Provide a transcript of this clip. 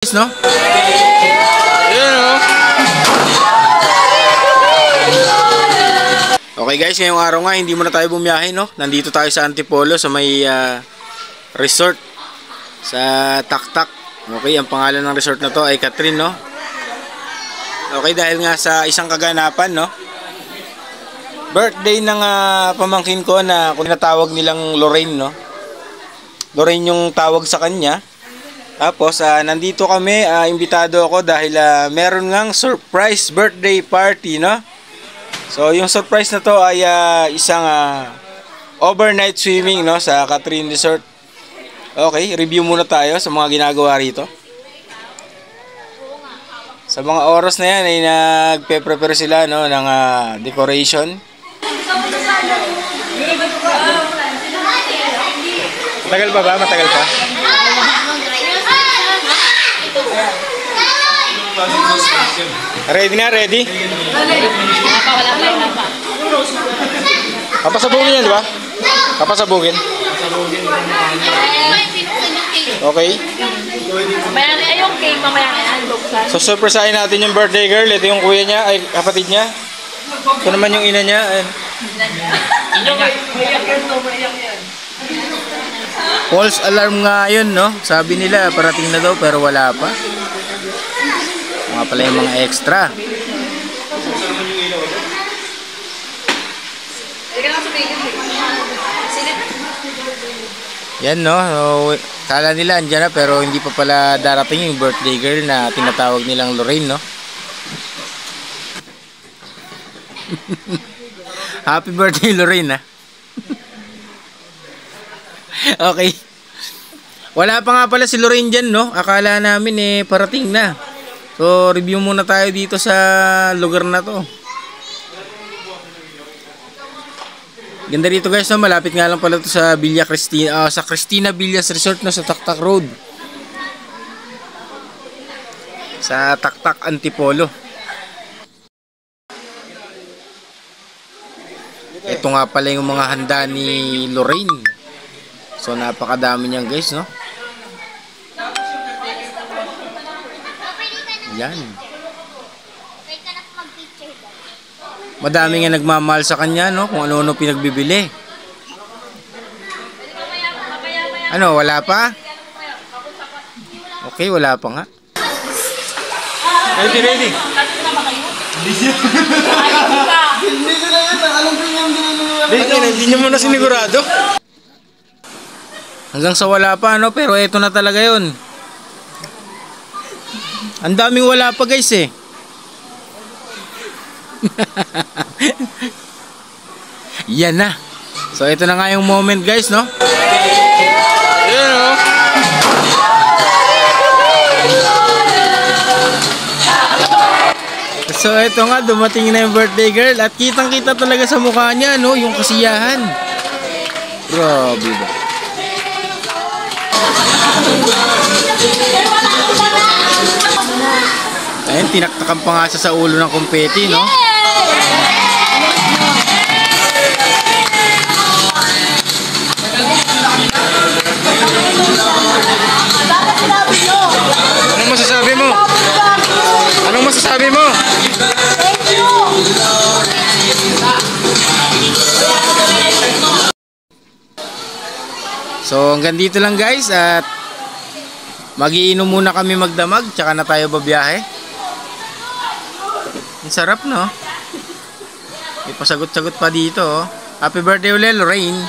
No? Ayan, oh. Okay guys, ngayong araw nga hindi muna tayo bumiyahe, no? Nandito tayo sa Antipolo sa may resort sa Taktak. Okay, ang pangalan ng resort na to ay Catherine, no? Okay, dahil nga sa isang kaganapan, no? Birthday ng pamangkin ko na kung tinatawag nilang Lorraine, no? Lorraine yung tawag sa kanya. Tapos nandito kami, imbitado ako dahil meron ngang surprise birthday party, no? So yung surprise na to ay isang overnight swimming, no, sa Catherine Resort. Okay, review muna tayo sa mga ginagawa rito. Sa mga oras na yan ay nagpe-prepare sila, no, ng decoration. Matagal pa ba? Matagal pa? Ready na? Ready? Papasabugin yan, di ba? Papasabugin. Okay. Ayong cake mamaya na yan. So surprisein natin yung birthday girl. Ito yung kuya niya, ay kapatid niya. Ito naman yung ina niya. False alarm nga yun, no? Sabi nila parating na daw pero wala pa. Mga pala yung mga extra. Yan, no? So, kala nila andyan na pero hindi pa pala darating yung birthday girl na tinatawag nilang Lorraine, no? Happy birthday, Lorraine, ha? Okay. Wala pa nga pala si Lorraine dyan, no? Akala namin parating na. So, review muna tayo dito sa lugar na to. Ganda dito guys, no? Malapit nga lang pala to sa Villa Cristina, sa Cristina Villas Resort, no? Sa Taktak Road. Sa Taktak Antipolo. Ito nga pala yung mga handa ni Lorraine. So, napakadami niyan guys, no? Yan. Madami nga nagmamahal sa kanya, no? Kung ano-ano pinagbibili. Ano, wala pa? Okay, wala pa nga. Ready? Hindi nyo muna sinigurado. Hanggang sa wala pa, no? Pero eto na talaga yun. Ang daming wala pa guys eh. Yan na. So ito na nga yung moment guys, no? Ayan, no? So ito nga, dumating na yung birthday girl. At kitang kita talaga sa mukha niya, no? Yung kasiyahan. Grabe ba? Ayun, tinaktakan pa nga sa ulo ng kumpeti, no? Anong masasabi mo? Anong masasabi mo? Thank you! So hanggang dito lang guys at magiinom muna kami magdamag tsaka na tayo babiyahe. Ang sarap, no? May pasagot-sagot pa dito, oh. Happy birthday ulit, Lorraine.